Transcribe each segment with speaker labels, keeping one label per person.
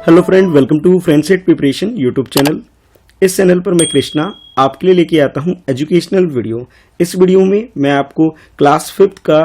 Speaker 1: Hello friend, welcome to friendset preparation YouTube channel. इस चैनल पर मैं कृष्णा आपके लिए लेके आता हूं एजुकेशनल वीडियो। इस वीडियो में मैं आपको क्लास 5th का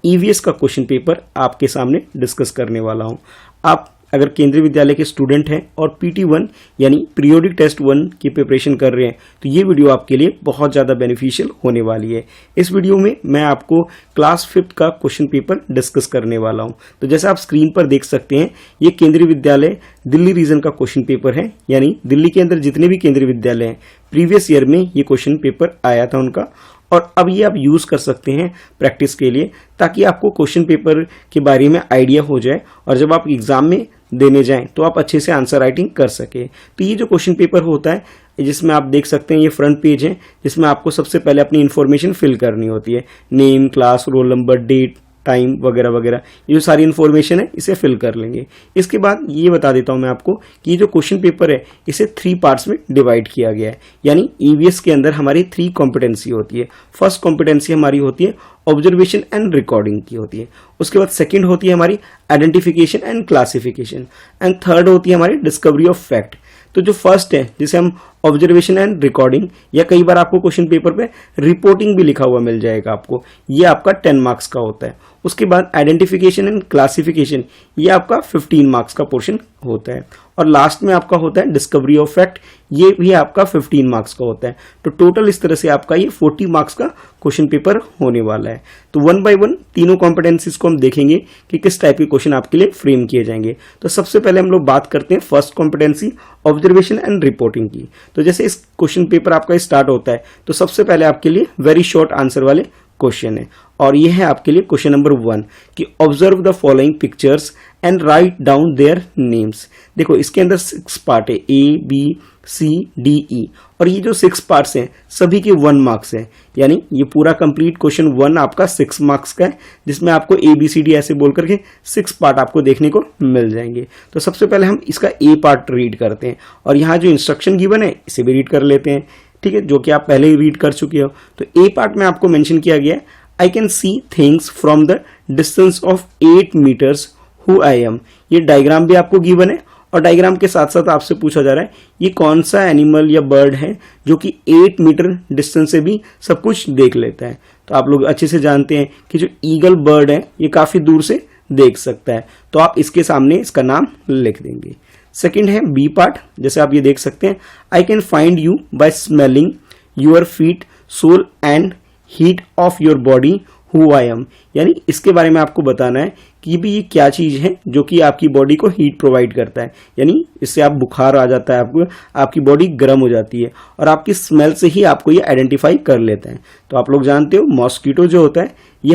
Speaker 1: ईवीएस का क्वेश्चन पेपर आपके सामने डिस्कस करने वाला हूं। आप अगर केंद्रीय विद्यालय के स्टूडेंट हैं और PT1 यानी पीरियोडिक टेस्ट 1 की प्रिपरेशन कर रहे हैं तो ये वीडियो आपके लिए बहुत ज़्यादा बेनिफिशियल होने वाली है। इस वीडियो में मैं आपको क्लास 5th का क्वेश्चन पेपर डिस्कस करने वाला हूं। तो जैसे आप स्क्रीन पर देख सकते हैं, ये केंद्रीय विद्यालय दिल्ली रीजन का क्वेश्चन पेपर है, यानी दिल्ली के अंदर जितने भी केंद्रीय विद्यालय हैं प्रीवियस ईयर में ये क्वेश्चन पेपर आया था उनका, और अब ये आप यूज़ कर सकते हैं प्रैक्टिस के लिए, ताकि आपको क्वेश्चन पेपर के बारे में आइडिया हो जाए और जब आप एग्जाम में देने जाएं तो आप अच्छे से आंसर राइटिंग कर सके। तो ये जो क्वेश्चन पेपर होता है, जिसमें आप देख सकते हैं ये फ्रंट पेज है, जिसमें आपको सबसे पहले अपनी इन्फॉर्मेशन फिल करनी होती है, name, class, roll number, date, time वगैरह वगैरह, ये जो सारी इन्फॉर्मेशन है इसे फिल कर लेंगे। इसके बाद ये बता देता हूं मैं आपको कि ये जो क्वेश्चन पेपर है इसे 3 पार्ट्स में डिवाइड किया गया है, यानी ईवीएस के अंदर हमारी 3 कॉम्पिटेंसी होती है। फर्स्ट कॉम्पिटेंसी हमारी होती है ऑब्जर्वेशन एंड रिकॉर्डिंग की होती है, उसके बाद सेकंड होती है हमारी identification and classification, and third होती है हमारी डिस्कवरी ऑफ फैक्ट। तो जो फर्स्ट है जिसे हम ऑब्जर्वेशन एंड रिकॉर्डिंग, या कई बार आपको क्वेश्चन पेपर पे रिपोर्टिंग भी लिखा हुआ मिल जाएगा आपको, ये आपका 10 मार्क्स का होता है। उसके बाद आइडेंटिफिकेशन एंड क्लासिफिकेशन, ये आपका 15 मार्क्स का पोर्शन होता है, और लास्ट में आपका होता है डिस्कवरी ऑफ फैक्ट, ये भी आपका 15 मार्क्स का होता है। तो टोटल इस तरह से आपका ये 40 मार्क्स का क्वेश्चन पेपर होने वाला है। तो 1 बाय 1 तीनों कॉम्पिटेंसीज को हम देखेंगे कि किस टाइप के क्वेश्चन आपके लिए फ्रेम किए जाएंगे। तो सबसे पहले हम लोग बात करते हैं first competency observation and reporting की। तो जैसे इस क्वेश्चन पेपर आपका स्टार्ट होता है तो सबसे पहले आपके लिए वेरी शॉर्ट आंसर वाले क्वेश्चन है, और ये है आपके लिए क्वेश्चन नंबर 1 कि observe the following pictures and write down their names. देखो इसके अंदर 6 पार्ट है, ABCDE, और ये जो 6 पार्ट्स हैं सभी के 1 मार्क्स है, यानी ये पूरा कंप्लीट क्वेश्चन 1 आपका 6 मार्क्स का है, जिसमें आपको ABCD ऐसे बोल करके 6 पार्ट आपको देखने को मिल जाएंगे। तो सबसे पहले हम इसका A पार्ट रीड करते हैं, और यहाँ जो इंस्ट्रक्शन गिवन है इसे भी रीड कर लेते हैं, ठीक है, जो कि आप पहले ही रीड कर चुके हो। तो A पार्ट में आपको मेंशन किया गया है, I can see things from the distance of 8 meters who I am. ये डायग्राम भी आपको गिवन है, और डायग्राम के साथ साथ आपसे पूछा जा रहा है ये कौन सा एनिमल या बर्ड है जो कि 8 मीटर डिस्टेंस से भी सब कुछ देख लेता है। तो आप लोग अच्छे से जानते हैं कि जो ईगल बर्ड है ये काफी दूर से देख सकता है, तो आप इसके सामने इसका नाम लिख देंगे। सेकंड है बी पार्ट, जैसे आप ये देख सकते हैं, I can find you by smelling your feet, sole and heat of your body who I am. यानी इसके बारे में आपको बताना है कि भी ये क्या चीज है जो कि आपकी बॉडी को हीट प्रोवाइड करता है, यानी इससे आप बुखार आ जाता है, आपको आपकी बॉडी गर्म हो जाती है, और आपकी स्मेल से ही आपको ये आइडेंटिफाई कर लेता है। तो आप लोग जानते हो मॉस्किटो जो होता है ये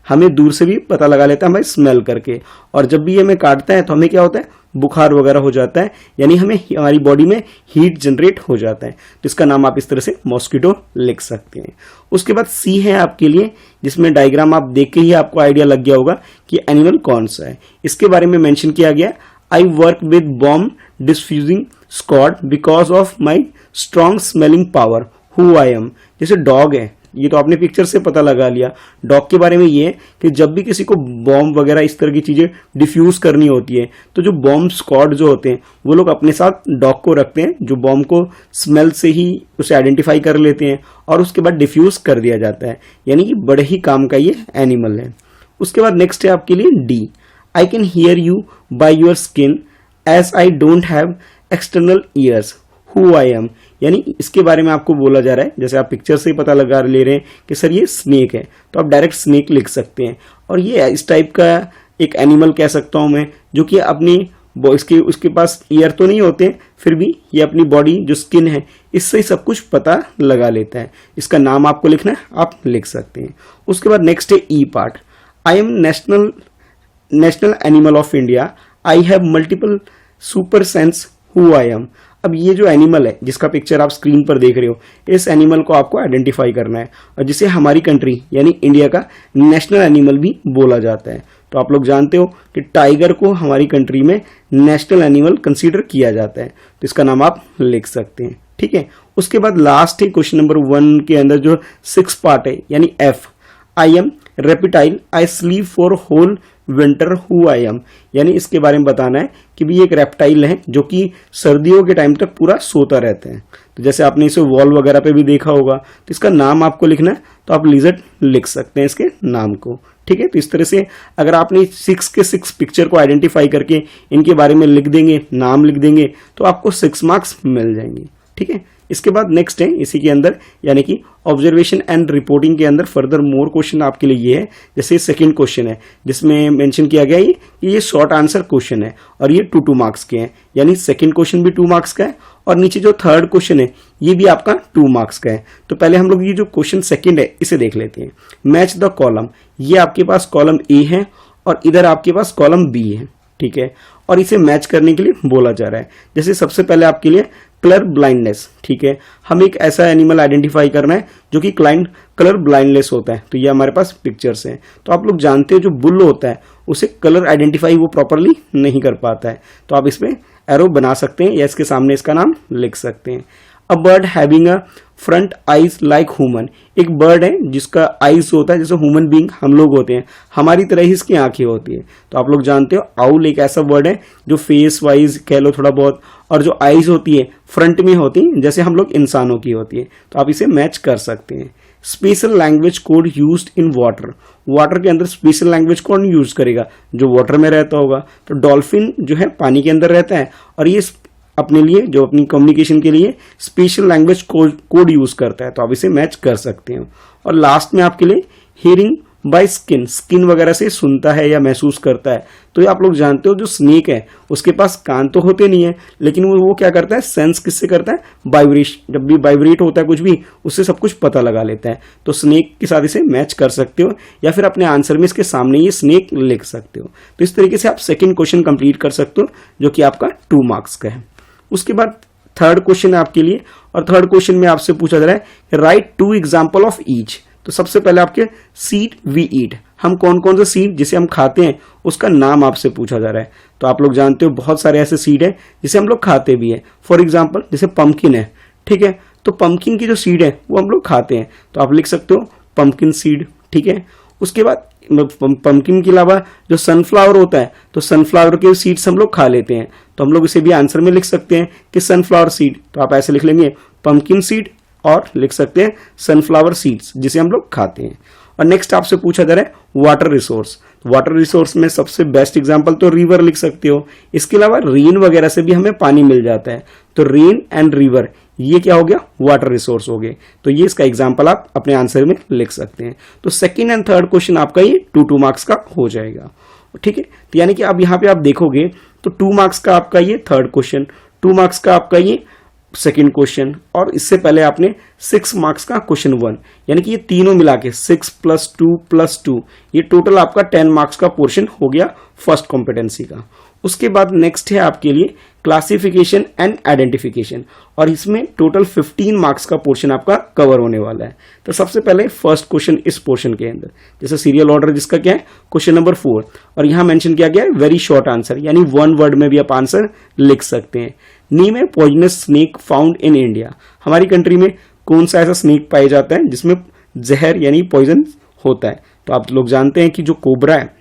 Speaker 1: हमें दूर से भी पता लगा लेता है हमारी स्मेल करके, और जब भी ये हमें काटता है तो हमें क्या होता है, बुखार वगैरह हो जाता है, यानी हमारी बॉडी में हीट जनरेट हो जाता है। तो इसका नाम आप इस तरह से मॉस्किटो लिख सकते हैं। उसके बाद सी है आपके लिए, जिसमें डायग्राम आप देख के ही आपको आइडिया लग गया होगा कि एनिमल कौन सा है। इसके बारे में मेंशन किया गया, I work with bomb defusing squad because of my strong smelling power who I am. जैसे डॉग है, ये तो आपने पिक्चर से पता लगा लिया। डॉग के बारे में ये है कि जब भी किसी को बॉम्ब वगैरह इस तरह की चीजें डिफ्यूज करनी होती है तो जो बॉम्ब स्क्वाड जो होते हैं वो लोग अपने साथ डॉग को रखते हैं, जो बॉम्ब को स्मेल से ही उसे आइडेंटिफाई कर लेते हैं और उसके बाद डिफ्यूज कर दिया जाता है, यानी कि बड़े ही काम का ये एनिमल है। उसके बाद नेक्स्ट है आपके लिए D, I can hear you by your skin as I don't have external ears who I am. यानी इसके बारे में आपको बोला जा रहा है, जैसे आप पिक्चर से ही पता लगा ले रहे हैं कि सर ये स्नेक है, तो आप डायरेक्ट स्नेक लिख सकते हैं, और ये इस टाइप का एक एनिमल कह सकता हूं मैं, जो कि अपनी उसके पास ईयर तो नहीं होते, फिर भी ये अपनी बॉडी जो स्किन है इससे ही सब कुछ पता लगा लेता है। इसका नाम आपको लिखना है, आप लिख सकते हैं। उसके बाद नेक्स्ट है E part, I am national animal of India, I have multiple super sense who I am. अब ये जो एनिमल है जिसका पिक्चर आप स्क्रीन पर देख रहे हो, इस एनिमल को आपको आइडेंटिफाई करना है, और जिसे हमारी कंट्री यानी इंडिया का नेशनल एनिमल भी बोला जाता है। तो आप लोग जानते हो कि टाइगर को हमारी कंट्री में नेशनल एनिमल कंसीडर किया जाता है, तो इसका नाम आप लिख सकते हैं, ठीक है। उसके बाद लास्ट है क्वेश्चन नंबर 1 के अंदर जो 6 पार्ट है, यानी F, I am reptile I sleep for whole winter who I am, यानी इसके बारे में बताना है कि भी एक रेप्टाइल है जो कि सर्दियों के टाइम तक पूरा सोता रहते हैं। तो जैसे आपने इसे वॉल वगैरह पे भी देखा होगा, तो इसका नाम आपको लिखना है, तो आप लिजर्ड लिख सकते हैं इसके नाम को। ठीक है, तो इस तरह से अगर आपने 6 के 6 पिक्चर को आइडेंटिफाई करके इनके बारे में लिख देंगे, नाम लिख देंगे, तो आपको 6 मार्क्स मिल जाएंगे। ठीक है, इसके बाद नेक्स्ट है इसी के अंदर, यानी कि ऑब्जर्वेशन एंड रिपोर्टिंग के अंदर फर्दर मोर क्वेश्चन आपके लिए ये है। जैसे सेकंड क्वेश्चन है जिसमें मेंशन किया गया है कि ये शॉर्ट आंसर क्वेश्चन है और ये 2 मार्क्स के हैं, यानी सेकंड क्वेश्चन भी 2 मार्क्स का है और नीचे जो थर्ड क्वेश्चन है ये भी आपका 2 मार्क्स का है। तो पहले हम लोग ये जो क्वेश्चन सेकंड है इसे देख लेते हैं। मैच द कॉलम, ये आपके पास कॉलम ए है और इधर आपके पास कॉलम बी है। ठीक है, और इसे मैच करने के लिए बोला जा रहा है। जैसे सबसे पहले आपके लिए कलर ब्लाइंडनेस, ठीक है, हम एक ऐसा एनिमल आइडेंटिफाई करना है जो कि कलर ब्लाइंडनेस होता है। तो ये हमारे पास पिक्चर्स हैं। तो आप लोग जानते हो जो बुल होता है उसे कलर आइडेंटिफाई वो प्रॉपरली नहीं कर पाता है, तो आप इसमें एरो बना सकते हैं या इसके सामने इसका नाम लिख सकते हैं। A bird having a front eyes like human, एक बर्ड है जिसका आइज होता है जैसे ह्यूमन बीइंग हम लोग होते हैं, हमारी तरह ही इसकी आंखें होती है। तो आप लोग जानते हो आउल एक ऐसा बर्ड है जो फेस वाइज कह लो थोड़ा बहुत, और जो आइज होती है फ्रंट में होती है जैसे हम लोग इंसानों की होती है। तो आप इसे मैच कर सकते हैं। Special language code used in water, water के अंदर स्पेशल लैंग्वेज कौन यूज करेगा, जो वाटर में रहता होगा। तो डॉल्फिन जो है पानी के अंदर रहता है और ये अपने लिए जो अपनी कम्युनिकेशन के लिए स्पेशल लैंग्वेज कोड यूज करता है, तो आप इसे मैच कर सकते हो। और लास्ट में आपके लिए हियरिंग बाय स्किन, स्किन वगैरह से सुनता है या महसूस करता है। तो ये आप लोग जानते हो जो स्नेक है उसके पास कान तो होते नहीं है, लेकिन वो क्या करता है, सेंस किससे करता है, वाइब्रेशन, जब भी वाइब्रेट होता है कुछ भी उससे सब कुछ पता लगा लेता है। तो स्नेक के साथ इसे मैच कर सकते हो या फिर अपने आंसर में इसके सामने ये स्नेक लिख सकते हो। तो इस तरीके से आप सेकेंड क्वेश्चन कंप्लीट कर सकते हो जो कि आपका 2 मार्क्स का है। उसके बाद थर्ड क्वेश्चन है आपके लिए, और थर्ड क्वेश्चन में आपसे पूछा जा रहा है राइट 2 एग्जाम्पल ऑफ ईच। तो सबसे पहले आपके सीड वी ईट, हम कौन कौन से सीड जिसे हम खाते हैं उसका नाम आपसे पूछा जा रहा है। तो आप लोग जानते हो बहुत सारे ऐसे सीड है जिसे हम लोग खाते भी है। फॉर एग्जाम्पल जैसे पंपकिन है, ठीक है, तो पंपकिन की जो सीड है वो हम लोग खाते हैं, तो आप लिख सकते हो पंपकिन सीड। ठीक है, उसके बाद पंपकिन के अलावा जो सनफ्लावर होता है, तो सनफ्लावर के सीड्स हम लोग खा लेते हैं, तो हम लोग इसे भी आंसर में लिख सकते हैं कि सनफ्लावर सीड। तो आप ऐसे लिख लेंगे पंपकिन सीड और लिख सकते हैं सनफ्लावर सीड्स जिसे हम लोग खाते हैं। और नेक्स्ट आपसे पूछा जा रहा है वाटर रिसोर्स, वाटर रिसोर्स में सबसे बेस्ट एग्जांपल तो रिवर लिख सकते हो। इसके अलावा रेन वगैरह से भी हमें पानी मिल जाता है, तो रेन एंड रिवर ये क्या हो गया, वाटर रिसोर्स हो गए। तो ये इसका एग्जांपल आप अपने आंसर में लिख सकते हैं। तो सेकंड एंड थर्ड क्वेश्चन आपका ये 2 मार्क्स का हो जाएगा। ठीक है, तो यानी कि अब यहाँ पे आप देखोगे तो 2 मार्क्स का आपका ये थर्ड क्वेश्चन, 2 मार्क्स का आपका ये सेकंड क्वेश्चन, और इससे पहले आपने 6 मार्क्स का क्वेश्चन 1, यानी कि ये तीनों मिला के 6 + 2 + 2 ये टोटल आपका 10 मार्क्स का पोर्शन हो गया फर्स्ट कॉम्पिटेंसी का। उसके बाद नेक्स्ट है आपके लिए क्लासिफिकेशन एंड आइडेंटिफिकेशन, और इसमें टोटल 15 मार्क्स का पोर्शन आपका कवर होने वाला है। तो सबसे पहले फर्स्ट क्वेश्चन इस पोर्शन के अंदर, जैसे सीरियल ऑर्डर जिसका क्या है क्वेश्चन नंबर 4, और यहां मेंशन किया गया है वेरी शॉर्ट आंसर, यानी 1 वर्ड में भी आप आंसर लिख सकते हैं। Name A poisonous snake found in India, हमारी कंट्री में कौन सा ऐसा स्नेक पाया जाता है जिसमें जहर यानी पॉइजन होता है। तो आप लोग जानते हैं कि जो कोबरा है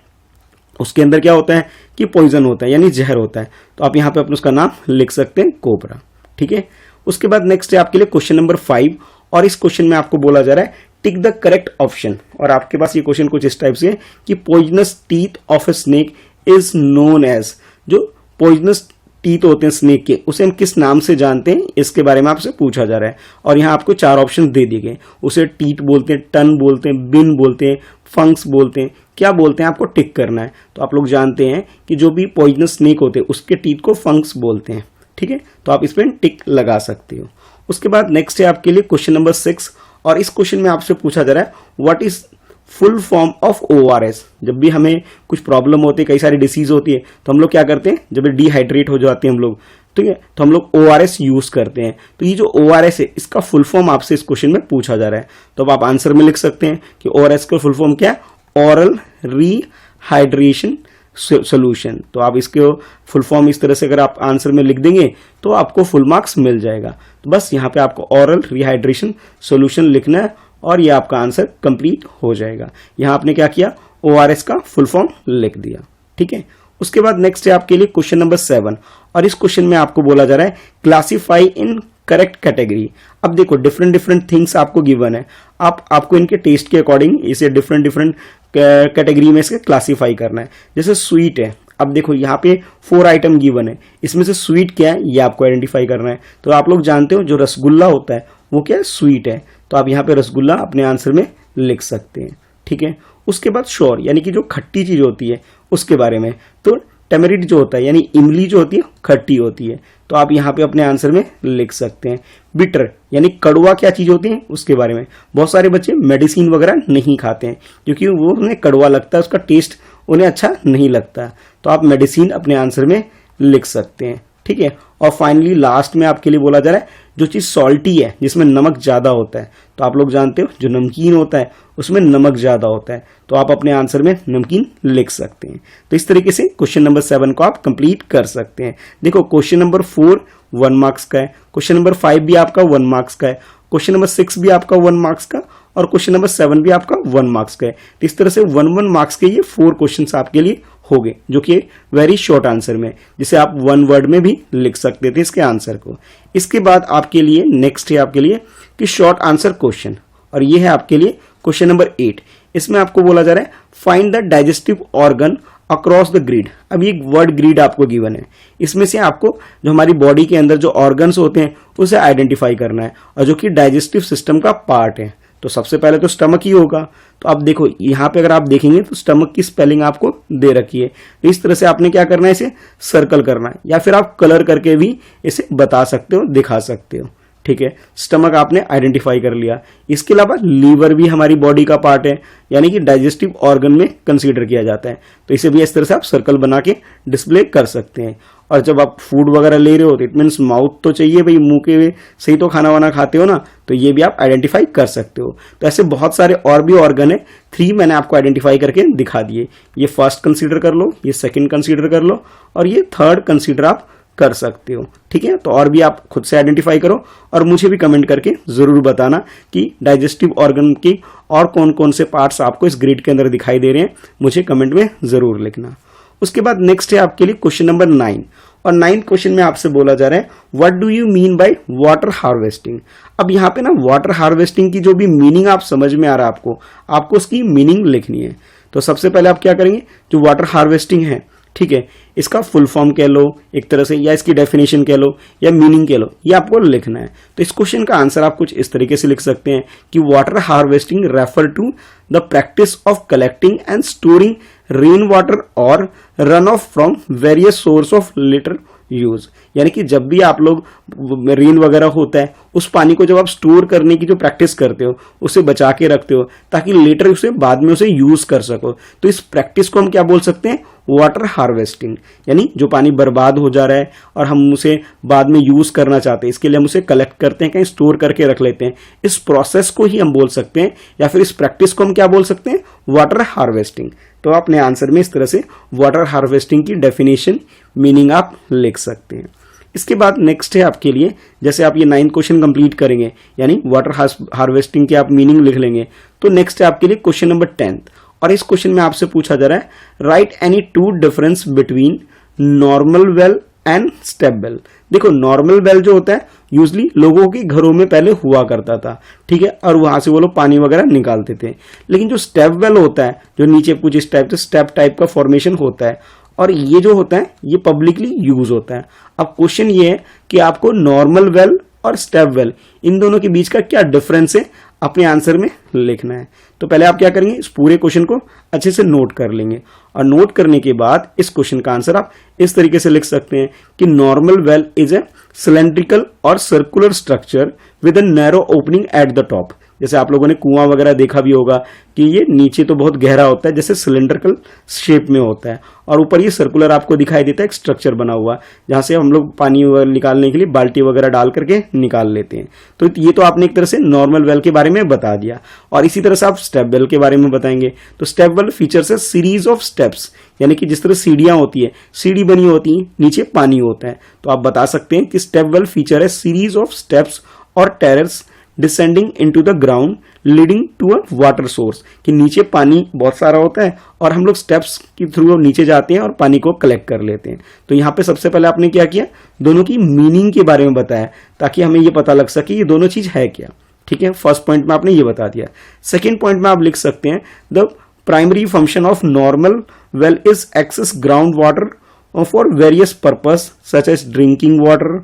Speaker 1: उसके अंदर क्या होता है कि पॉइजन होता है यानी जहर होता है, तो आप यहाँ पे अपने उसका नाम लिख सकते हैं कोबरा। ठीक है, उसके बाद नेक्स्ट है आपके लिए क्वेश्चन नंबर 5, और इस क्वेश्चन में आपको बोला जा रहा है टिक द करेक्ट ऑप्शन, और आपके पास ये क्वेश्चन कुछ इस टाइप से है कि poisonous teeth of a snake is known as, जो पॉइजनस टीथ होते हैं स्नेक के उसे हम किस नाम से जानते हैं, इसके बारे में आपसे पूछा जा रहा है। और यहाँ आपको 4 ऑप्शन दे दिए गए, उसे टीथ बोलते हैं, टन बोलते हैं, बिन बोलते हैं, फंक्स बोलते हैं, क्या बोलते हैं आपको टिक करना है। तो आप लोग जानते हैं कि जो भी पॉइजनस स्नेक होते हैं उसके टीथ को फंक्स बोलते हैं। ठीक है, तो आप इसमें टिक लगा सकते हो। उसके बाद नेक्स्ट है आपके लिए क्वेश्चन नंबर 6, और इस क्वेश्चन में आपसे पूछा जा रहा है what is full form of ORS। जब भी हमें कुछ प्रॉब्लम होती है, कई सारी डिसीज होती है, तो हम लोग क्या करते हैं, जब डिहाइड्रेट हो जाते हैं हम लोग, ठीक है, तो हम लोग ORS यूज करते हैं। तो ये जो ORS है इसका फुल फॉर्म आपसे इस क्वेश्चन में पूछा जा रहा है, तो अब आप आंसर में लिख सकते हैं कि ORS का फुल फॉर्म क्या है, ओरल रिहाइड्रेशन सोल्यूशन। तो आप इसके फुल फॉर्म इस तरह से अगर आप आंसर में लिख देंगे तो आपको फुल मार्क्स मिल जाएगा। तो बस यहाँ पे आपको ओरल रिहाइड्रेशन सोल्यूशन लिखना है और ये आपका आंसर कंप्लीट हो जाएगा। यहाँ आपने क्या किया, ORS का फुल फॉर्म लिख दिया। ठीक है, उसके बाद नेक्स्ट है आपके लिए क्वेश्चन नंबर 7 और इस क्वेश्चन में आपको बोला जा रहा है क्लासीफाई इन करेक्ट कैटेगरी। अब देखो डिफरेंट थिंग्स आपको गिवन है, आपको इनके टेस्ट के अकॉर्डिंग इसे डिफरेंट कैटेगरी में इसे क्लासीफाई करना है। जैसे स्वीट है, अब देखो यहाँ पे 4 आइटम गिवन है, इसमें से स्वीट क्या है ये आपको आइडेंटिफाई करना है। तो आप लोग जानते हो जो रसगुल्ला होता है वो क्या है, स्वीट है, तो आप यहाँ पे रसगुल्ला अपने आंसर में लिख सकते हैं। ठीक है, उसके बाद श्योर यानी कि जो खट्टी चीज होती है उसके बारे में, तो टेमरिड जो होता है यानी इमली जो होती है खट्टी होती है, तो आप यहाँ पे अपने आंसर में लिख सकते हैं। बिटर यानी कड़वा क्या चीज होती है उसके बारे में, बहुत सारे बच्चे मेडिसिन वगैरह नहीं खाते हैं क्योंकि वो उन्हें कड़वा लगता है, उसका टेस्ट उन्हें अच्छा नहीं लगता, तो आप मेडिसिन अपने आंसर में लिख सकते हैं। ठीक है, और फाइनली लास्ट में आपके लिए बोला जा रहा है जो चीज सॉल्टी है जिसमें नमक ज्यादा होता है, तो आप लोग जानते हो जो नमकीन होता है उसमें नमक ज्यादा होता है, तो आप अपने आंसर में नमकीन लिख सकते हैं। तो इस तरीके से क्वेश्चन नंबर 7 को आप कंप्लीट कर सकते हैं। देखो क्वेश्चन नंबर 4 1 मार्क्स का है, क्वेश्चन नंबर 5 भी आपका 1 मार्क्स का है, क्वेश्चन नंबर 6 भी आपका 1 मार्क्स का और क्वेश्चन नंबर 7 भी आपका 1 मार्क्स का है। तो इस तरह से 1 मार्क्स के ये 4 क्वेश्चंस आपके लिए हो गए, जो कि वेरी शॉर्ट आंसर में, जिसे आप 1 वर्ड में भी लिख सकते थे इसके आंसर को। इसके बाद आपके लिए नेक्स्ट है आपके लिए कि शॉर्ट आंसर क्वेश्चन, और ये है आपके लिए क्वेश्चन नंबर 8। इसमें आपको बोला जा रहा है find the digestive organ across the grid. अब ये एक वर्ड ग्रिड आपको गिवन है, इसमें से आपको जो हमारी बॉडी के अंदर जो ऑर्गन्स होते हैं उसे आइडेंटिफाई करना है और जो कि डाइजेस्टिव सिस्टम का पार्ट है। तो सबसे पहले तो स्टमक ही होगा, तो आप देखो यहाँ पे अगर आप देखेंगे तो स्टमक की स्पेलिंग आपको दे रखी है, तो इस तरह से आपने क्या करना है, इसे सर्कल करना है या फिर आप कलर करके भी इसे बता सकते हो, दिखा सकते हो। ठीक है, स्टमक आपने आइडेंटिफाई कर लिया। इसके अलावा लीवर भी हमारी बॉडी का पार्ट है, यानी कि डाइजेस्टिव ऑर्गन में कंसीडर किया जाता है, तो इसे भी इस तरह से आप सर्कल बना के डिस्प्ले कर सकते हैं। और जब आप फूड वगैरह ले रहे हो तो इट मीन्स माउथ तो चाहिए भाई, मुंह के से ही तो खाना वाना खाते हो ना, तो ये भी आप आइडेंटिफाई कर सकते हो। तो ऐसे बहुत सारे और भी ऑर्गन है, 3 मैंने आपको आइडेंटिफाई करके दिखा दिए। ये फर्स्ट कंसीडर कर लो, ये सेकंड कंसीडर कर लो और ये थर्ड कंसीडर आप कर सकते हो। ठीक है, तो और भी आप खुद से आइडेंटिफाई करो और मुझे भी कमेंट करके जरूर बताना कि डाइजेस्टिव ऑर्गन की और कौन कौन से पार्ट्स आपको इस ग्रिड के अंदर दिखाई दे रहे हैं, मुझे कमेंट में जरूर लिखना। उसके बाद नेक्स्ट है आपके लिए क्वेश्चन नंबर 9 और 9th क्वेश्चन में आपसे बोला जा रहा है what do you mean by water harvesting. अब यहाँ पे ना वाटर हार्वेस्टिंग की जो भी मीनिंग आप समझ में आ रहा है आपको उसकी मीनिंग लिखनी है। तो सबसे पहले आप क्या करेंगे, जो वाटर हार्वेस्टिंग है, ठीक है, इसका फुल फॉर्म कह लो एक तरह से, या इसकी डेफिनेशन कह लो या मीनिंग कह लो, ये आपको लिखना है। तो इस क्वेश्चन का आंसर आप कुछ इस तरीके से लिख सकते हैं कि water harvesting refer to the practice of collecting and storing rain water और run off from various source of later use. यानी कि जब भी आप लोग रेन वगैरह होता है उस पानी को जब आप स्टोर करने की जो प्रैक्टिस करते हो उसे बचा के रखते हो ताकि लेटर उसे बाद में उसे यूज कर सको, तो इस प्रैक्टिस को हम क्या बोल सकते हैं, वाटर हार्वेस्टिंग। यानी जो पानी बर्बाद हो जा रहा है और हम उसे बाद में यूज करना चाहते हैं, इसके लिए हम उसे कलेक्ट करते हैं, कहीं स्टोर करके रख लेते हैं, इस प्रोसेस को ही हम बोल सकते हैं, या फिर इस प्रैक्टिस को हम क्या बोल सकते हैं, वाटर हार्वेस्टिंग। तो अपने आंसर में इस तरह से वाटर हार्वेस्टिंग की डेफिनेशन, मीनिंग आप लिख सकते हैं। इसके बाद नेक्स्ट है आपके लिए, जैसे आप ये 9th क्वेश्चन कंप्लीट करेंगे यानी वाटर हार्वेस्टिंग के आप मीनिंग लिख लेंगे, तो नेक्स्ट है आपके लिए क्वेश्चन नंबर 10th और इस क्वेश्चन में आपसे पूछा जा रहा है right any 2 difference between normal well and step well. देखो नॉर्मल वेल जो होता है यूजली लोगों के घरों में पहले हुआ करता था, ठीक है, और वहां से वो लोग पानी वगैरह निकालते थे। लेकिन जो स्टेप वेल होता है, जो नीचे कुछ इस टाइप से स्टेप टाइप का फॉर्मेशन होता है, और ये जो होता है ये पब्लिकली यूज होता है। अब क्वेश्चन ये है कि आपको नॉर्मल वेल और स्टेप वेल इन दोनों के बीच का क्या डिफरेंस है अपने आंसर में लिखना है। तो पहले आप क्या करेंगे, इस पूरे क्वेश्चन को अच्छे से नोट कर लेंगे और नोट करने के बाद इस क्वेश्चन का आंसर आप इस तरीके से लिख सकते हैं कि normal well is a cylindrical और circular structure with a narrow opening at the top. जैसे आप लोगों ने कुआं वगैरह देखा भी होगा कि ये नीचे तो बहुत गहरा होता है, जैसे सिलेंड्रिकल शेप में होता है, और ऊपर ये सर्कुलर आपको दिखाई देता है एक स्ट्रक्चर बना हुआ, जहां से हम लोग पानी निकालने के लिए बाल्टी वगैरह डाल करके निकाल लेते हैं। तो ये तो आपने एक तरह से नॉर्मल वेल के बारे में बता दिया, और इसी तरह से आप स्टेप वेल के बारे में बताएंगे। तो स्टेप वेल फीचर्स है सीरीज ऑफ स्टेप्स, यानी कि जिस तरह सीढ़ियां होती है, सीढ़ी बनी होती है, नीचे पानी होता है, तो आप बता सकते हैं कि स्टेप वेल फीचर है सीरीज ऑफ स्टेप्स और terrace descending into the ground leading to a water source, कि नीचे पानी बहुत सारा होता है और हम लोग स्टेप्स के थ्रू नीचे जाते हैं और पानी को कलेक्ट कर लेते हैं। तो यहाँ पे सबसे पहले आपने क्या किया, दोनों की मीनिंग के बारे में बताया ताकि हमें ये पता लग सके ये दोनों चीज है क्या। ठीक है, फर्स्ट पॉइंट में आपने ये बता दिया। सेकेंड पॉइंट में आप लिख सकते हैं the primary function of normal well is access ground water for various purpose such as drinking water,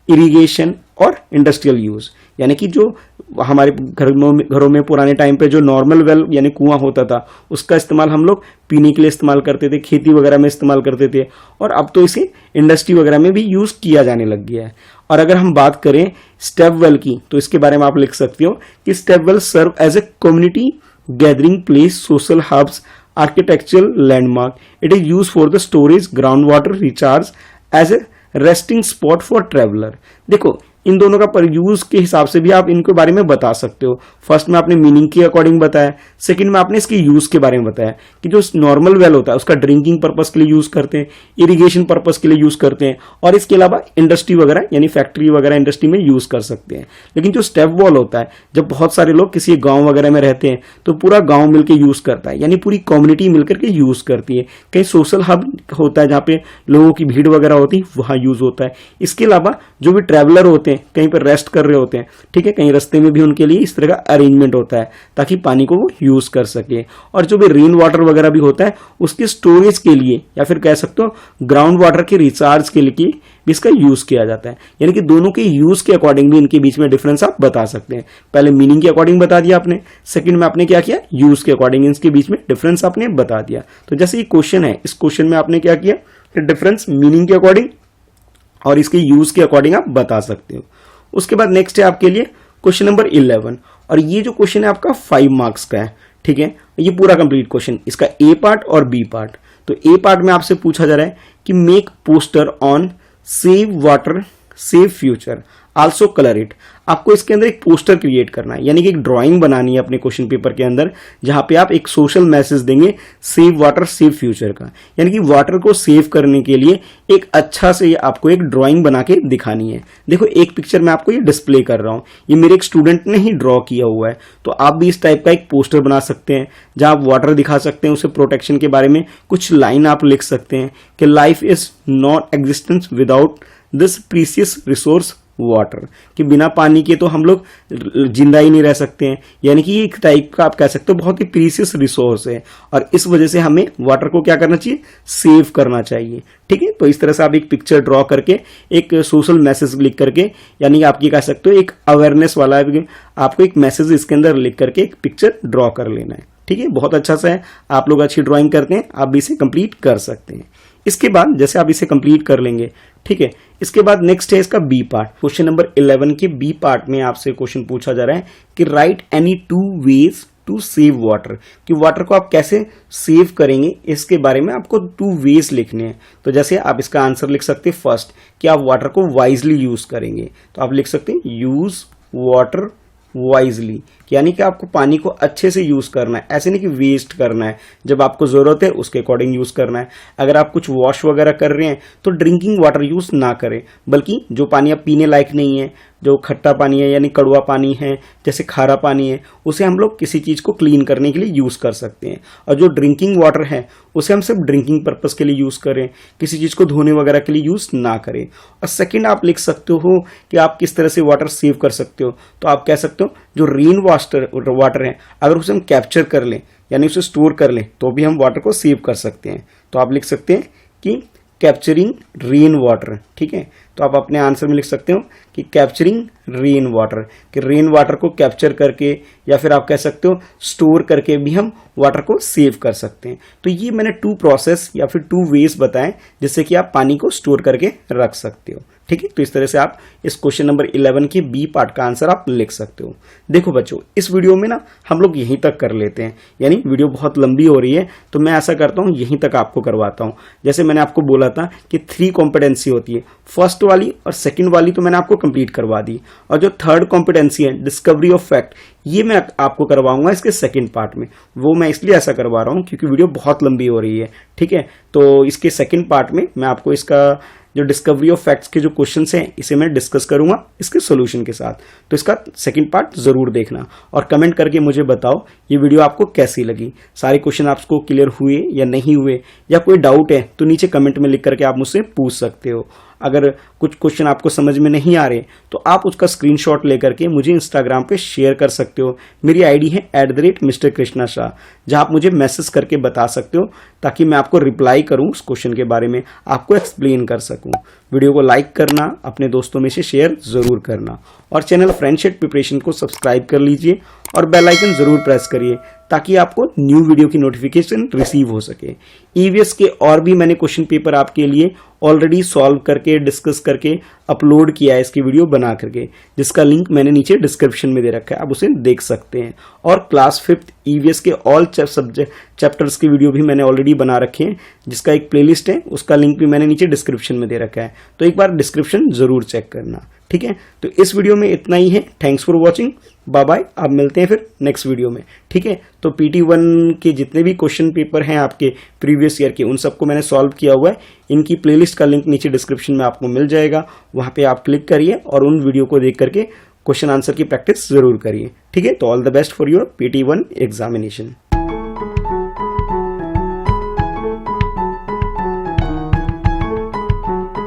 Speaker 1: irrigation और इंडस्ट्रियल यूज। यानी कि जो हमारे घरों में पुराने टाइम पे जो नॉर्मल वेल यानी कुआं होता था उसका इस्तेमाल हम लोग पीने के लिए इस्तेमाल करते थे, खेती वगैरह में इस्तेमाल करते थे, और अब तो इसे इंडस्ट्री वगैरह में भी यूज किया जाने लग गया है। और अगर हम बात करें स्टेप वेल की तो इसके बारे में आप लिख सकते हो कि step well serve as a community gathering place, social hubs, architectural landmark. It is use for the storage, ground water recharge, as a resting spot for traveller. देखो इन दोनों का पर यूज के हिसाब से भी आप इनके बारे में बता सकते हो। फर्स्ट में आपने मीनिंग के अकॉर्डिंग बताया, सेकंड में आपने इसके यूज के बारे में बताया कि जो नॉर्मल वेल होता है उसका ड्रिंकिंग पर्पस के लिए यूज करते हैं, इरिगेशन पर्पस के लिए यूज करते हैं, और इसके अलावा इंडस्ट्री वगैरह यानी फैक्ट्री वगैरह इंडस्ट्री में यूज कर सकते हैं। लेकिन जो स्टेप वेल होता है, जब बहुत सारे लोग किसी गांव वगैरह में रहते हैं तो पूरा गांव मिलकर यूज करता है, यानी पूरी कम्युनिटी मिलकर के यूज करती है। कहीं सोशल हब होता है जहाँ पे लोगों की भीड़ वगैरह होती है, वहां यूज होता है। इसके अलावा जो भी ट्रैवलर होते हैं कहीं पर रेस्ट कर रहे होते हैं, ठीक है, कहीं रास्ते में भी उनके लिए इस तरह का अरेंजमेंट होता है ताकि पानी को वो यूज कर सके। और जो भी रेन वाटर वगैरह भी होता है उसके स्टोरेज के लिए या फिर कह सकते हो ग्राउंड वाटर के रिचार्ज के लिए भी इसका यूज किया जाता है। यानी कि दोनों के यूज के अकॉर्डिंग भी इनके बीच में डिफरेंस आप बता सकते हैं। पहले मीनिंग के अकॉर्डिंग बता दिया आपने, सेकंड में आपने क्या किया, यूज के अकॉर्डिंग इनके बीच में डिफरेंस आपने बता दिया। तो जैसे ये क्वेश्चन है, इस क्वेश्चन में आपने क्या किया, डिफरेंस मीनिंग के अकॉर्डिंग और इसके यूज के अकॉर्डिंग आप बता सकते हो। उसके बाद नेक्स्ट है आपके लिए क्वेश्चन नंबर 11, और ये जो क्वेश्चन है आपका 5 मार्क्स का है। ठीक है, ये पूरा कंप्लीट क्वेश्चन, इसका ए पार्ट और बी पार्ट। तो ए पार्ट में आपसे पूछा जा रहा है कि make poster on save water save future, also colour it. आपको इसके अंदर एक पोस्टर क्रिएट करना है, यानी कि एक ड्राइंग बनानी है अपने क्वेश्चन पेपर के अंदर, जहां पे आप एक सोशल मैसेज देंगे सेव वाटर सेव फ्यूचर का। यानी कि वाटर को सेव करने के लिए एक अच्छा से आपको एक ड्राइंग बना के दिखानी है। देखो एक पिक्चर में आपको ये डिस्प्ले कर रहा हूं, ये मेरे एक स्टूडेंट ने ही ड्रॉ किया हुआ है। तो आप भी इस टाइप का एक पोस्टर बना सकते हैं जहां आप वाटर दिखा सकते हैं, उसे प्रोटेक्शन के बारे में कुछ लाइन आप लिख सकते हैं कि life is not existence without this precious resource water, कि बिना पानी के तो हम लोग जिंदा ही नहीं रह सकते हैं। यानी कि एक टाइप का आप कह सकते हो बहुत ही प्रीसियस रिसोर्स है, और इस वजह से हमें वाटर को क्या करना चाहिए, सेव करना चाहिए। ठीक है, तो इस तरह से आप एक पिक्चर ड्रॉ करके एक सोशल मैसेज लिख करके, यानी कि आप ये कह सकते हो एक अवेयरनेस वाला आपको एक मैसेज इसके अंदर लिख करके एक पिक्चर ड्रॉ कर लेना है। ठीक है, बहुत अच्छा सा है, आप लोग अच्छी ड्राइंग करते हैं, आप भी इसे कंप्लीट कर सकते हैं। इसके बाद जैसे आप इसे कंप्लीट कर लेंगे, ठीक है, इसके बाद नेक्स्ट है इसका बी पार्ट। क्वेश्चन नंबर 11 के बी पार्ट में आपसे क्वेश्चन पूछा जा रहा है कि write any 2 ways to save water, कि वाटर को आप कैसे सेव करेंगे, इसके बारे में आपको 2 वेज लिखने हैं। तो जैसे आप इसका आंसर लिख सकते हैं फर्स्ट कि आप वाटर को वाइजली यूज करेंगे, तो आप लिख सकते हैं यूज वाटर वाइजली, यानी कि आपको पानी को अच्छे से यूज करना है, ऐसे नहीं कि वेस्ट करना है। जब आपको जरूरत है उसके अकॉर्डिंग यूज करना है। अगर आप कुछ वॉश वगैरह कर रहे हैं तो ड्रिंकिंग वाटर यूज ना करें, बल्कि जो पानी आप पीने लायक नहीं है, जो खट्टा पानी है यानी कड़वा पानी है, जैसे खारा पानी है, उसे हम लोग किसी चीज को क्लीन करने के लिए यूज कर सकते हैं। और जो ड्रिंकिंग वाटर है उसे हम सिर्फ ड्रिंकिंग पर्पस के लिए यूज करें, किसी चीज को धोने वगैरह के लिए यूज ना करें। और सेकेंड आप लिख सकते हो कि आप किस तरह से वाटर सेव कर सकते हो, तो आप कह सकते हो जो रेन वाटर है अगर उसे हम कैप्चर कर लें यानी उसे स्टोर कर लें तो भी हम वाटर को सेव कर सकते हैं। तो आप लिख सकते हैं कि कैप्चरिंग रेन वाटर। ठीक है, तो आप अपने आंसर में लिख सकते हो कि कैप्चरिंग रेन वाटर, कि रेन वाटर को कैप्चर करके या फिर आप कह सकते हो स्टोर करके भी हम वाटर को सेव कर सकते हैं। तो ये मैंने 2 प्रोसेस या फिर 2 वेज बताए जिससे कि आप पानी को स्टोर करके रख सकते हो। ठीक है, तो इस तरह से आप इस क्वेश्चन नंबर 11 के बी पार्ट का आंसर आप लिख सकते हो। देखो बच्चों, इस वीडियो में ना हम लोग यहीं तक कर लेते हैं, यानी वीडियो बहुत लंबी हो रही है तो मैं ऐसा करता हूँ यहीं तक आपको करवाता हूँ। जैसे मैंने आपको बोला था कि 3 कॉम्पिटेंसी होती है, फर्स्ट वाली और सेकंड वाली तो मैंने आपको कंप्लीट करवा दी, और जो थर्ड कॉम्पिटेंसी है डिस्कवरी ऑफ फैक्ट, ये मैं आपको करवाऊंगा इसके सेकंड पार्ट में। वो मैं इसलिए ऐसा करवा रहा हूँ क्योंकि वीडियो बहुत लंबी हो रही है। ठीक है, तो इसके सेकंड पार्ट में मैं आपको इसका जो डिस्कवरी ऑफ फैक्ट्स के जो क्वेश्चंस हैं इसे मैं डिस्कस करूंगा इसके सॉल्यूशन के साथ। तो इसका सेकंड पार्ट जरूर देखना और कमेंट करके मुझे बताओ ये वीडियो आपको कैसी लगी, सारे क्वेश्चन आपको क्लियर हुए या नहीं हुए, या कोई डाउट है तो नीचे कमेंट में लिख करके आप मुझसे पूछ सकते हो। अगर कुछ क्वेश्चन आपको समझ में नहीं आ रहे तो आप उसका स्क्रीनशॉट लेकर के मुझे इंस्टाग्राम पे शेयर कर सकते हो। मेरी आईडी है @Mr Krishna Shah, जहां आप मुझे मैसेज करके बता सकते हो ताकि मैं आपको रिप्लाई करूं उस क्वेश्चन के बारे में, आपको एक्सप्लेन कर सकूं। वीडियो को लाइक करना, अपने दोस्तों में से शेयर जरूर करना और चैनल फ्रेंडशिप प्रिपरेशन को सब्सक्राइब कर लीजिए और बेल आइकन जरूर प्रेस करिए ताकि आपको न्यू वीडियो की नोटिफिकेशन रिसीव हो सके। ईवीएस के और भी मैंने क्वेश्चन पेपर आपके लिए ऑलरेडी सॉल्व करके डिस्कस करके अपलोड किया है इसकी वीडियो बना करके, जिसका लिंक मैंने नीचे डिस्क्रिप्शन में दे रखा है, आप उसे देख सकते हैं। और क्लास 5th ईवीएस के ऑल चैप्टर्स की वीडियो भी मैंने ऑलरेडी बना रखे हैं, जिसका एक प्लेलिस्ट है, उसका लिंक भी मैंने नीचे डिस्क्रिप्शन में दे रखा है, तो एक बार डिस्क्रिप्शन जरूर चेक करना। ठीक है, तो इस वीडियो में इतना ही है। Thanks for watching, bye bye. अब मिलते हैं फिर नेक्स्ट वीडियो में। ठीक है, तो PT1 के जितने भी क्वेश्चन पेपर हैं आपके प्रीवियस ईयर के, उन सबको मैंने सॉल्व किया हुआ है। इनकी प्लेलिस्ट का लिंक नीचे डिस्क्रिप्शन में आपको मिल जाएगा, वहां पे आप क्लिक करिए और उन वीडियो को देख करके क्वेश्चन आंसर की प्रैक्टिस जरूर करिए। ठीक है, तो all the best for your PT1 examination.